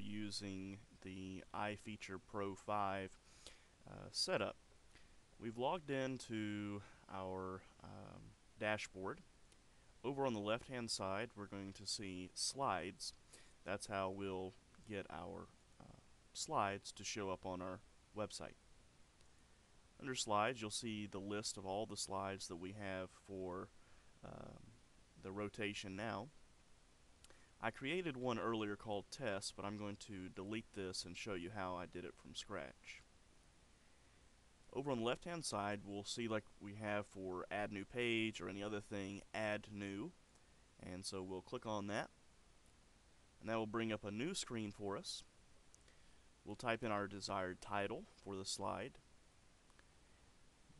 using the iFeature Pro 5 setup. We've logged into our dashboard. Over on the left hand side we're going to see slides. That's how we'll get our slides to show up on our website. Under slides you'll see the list of all the slides that we have for the rotation now. I created one earlier called test, but I'm going to delete this and show you how I did it from scratch. Over on the left hand side we'll see, like we have for add new page or any other thing, add new, and so we'll click on that and that will bring up a new screen for us. We'll type in our desired title for the slide.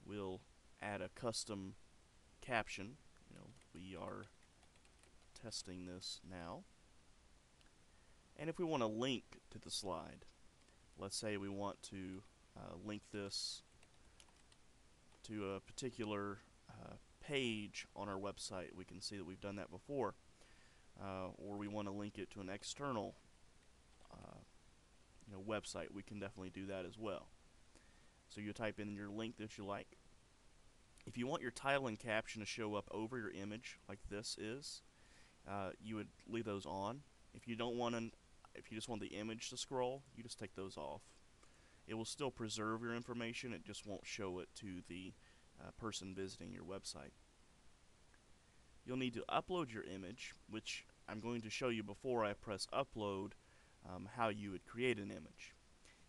We'll add a custom caption. We are testing this now. And if we want to link to the slide, let's say we want to link this to a particular page on our website. We can see that we've done that before. Or we want to link it to an external website. We can definitely do that as well. So you type in your link that you like. If you want your title and caption to show up over your image like this is, you would leave those on. If you don't want if you just want the image to scroll, you just take those off. It will still preserve your information, it just won't show it to the person visiting your website. You'll need to upload your image, which I'm going to show you before I press upload how you would create an image.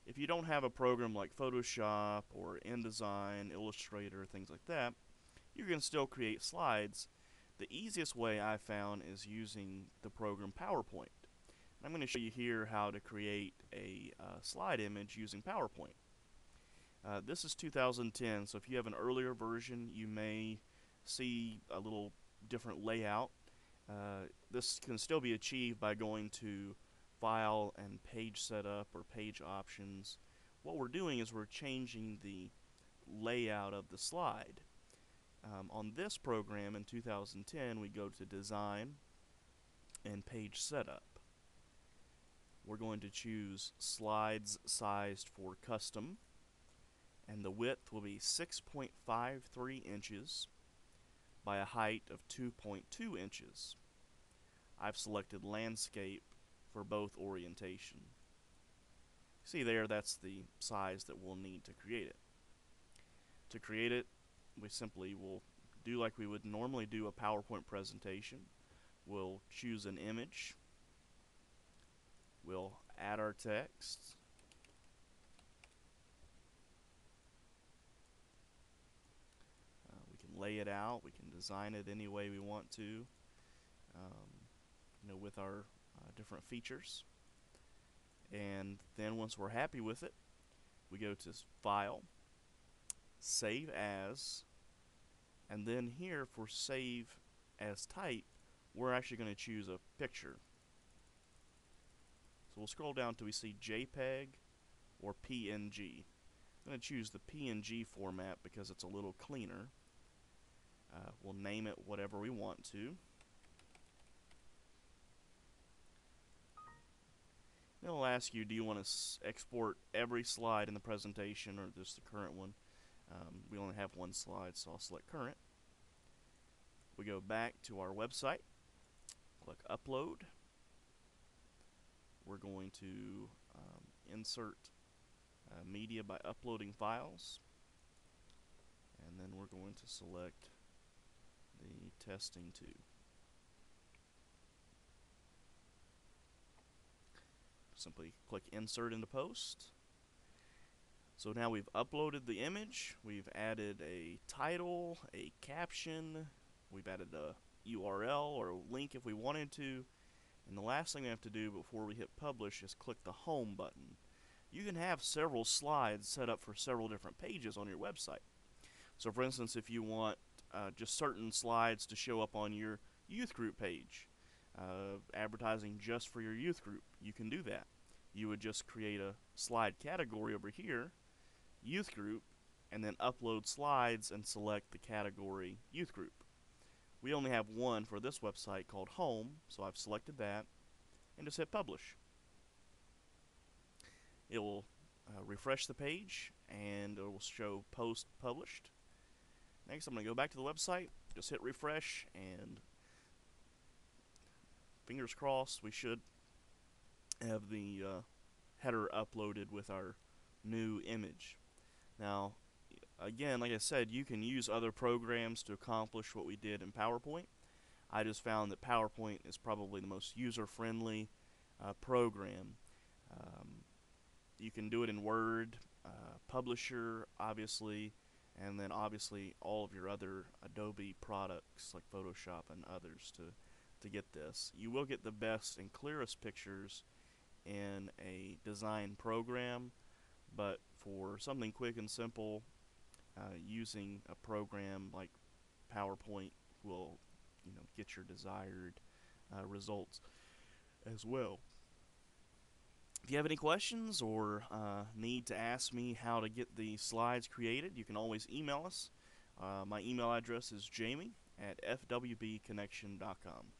If you don't have a program like Photoshop or InDesign, Illustrator, things like that, you can still create slides. The easiest way I found is using the program PowerPoint. I'm going to show you here how to create a slide image using PowerPoint. This is 2010, so if you have an earlier version you may see a little different layout. This can still be achieved by going to File and Page Setup or Page Options. What we're doing is we're changing the layout of the slide. On this program in 2010 we go to Design and Page Setup. We're going to choose Slides Sized for Custom, and the width will be 6.53 inches by a height of 2.2 inches. I've selected Landscape for both orientation. See there, that's the size that we'll need to create it. To create it, we simply will do like we would normally do a PowerPoint presentation. We'll choose an image. We'll add our text. We can lay it out. We can design it any way we want to, with our different features. And then once we're happy with it, we go to File, Save As, and then here for Save As Type, we're actually going to choose a picture. So we'll scroll down till we see JPEG or PNG. I'm going to choose the PNG format because it's a little cleaner. We'll name it whatever we want to. Then it'll ask you, do you want to export every slide in the presentation or just the current one? We only have one slide, so I'll select current. We go back to our website, click upload. We're going to insert media by uploading files, and then we're going to select the testing 2. Simply click insert into post. So now we've uploaded the image, we've added a title, a caption, we've added a URL or a link if we wanted to, and the last thing we have to do before we hit publish is click the home button. You can have several slides set up for several different pages on your website. So for instance, if you want just certain slides to show up on your youth group page, advertising just for your youth group, you can do that. You would just create a slide category over here, youth group, and then upload slides and select the category youth group. We only have one for this website called home, so I've selected that and just hit publish. it will refresh the page and it will show post published. Next, I'm going to go back to the website, just hit refresh, and fingers crossed we should have the header uploaded with our new image. Now, again, like I said, you can use other programs to accomplish what we did in PowerPoint. I just found that PowerPoint is probably the most user-friendly program. You can do it in Word, Publisher, obviously, and then obviously all of your other Adobe products like Photoshop and others to get this. You will get the best and clearest pictures in a design program, but for something quick and simple, using a program like PowerPoint will, get your desired results as well. If you have any questions or need to ask me how to get the slides created, you can always email us. My email address is jamie@fwbconnection.com.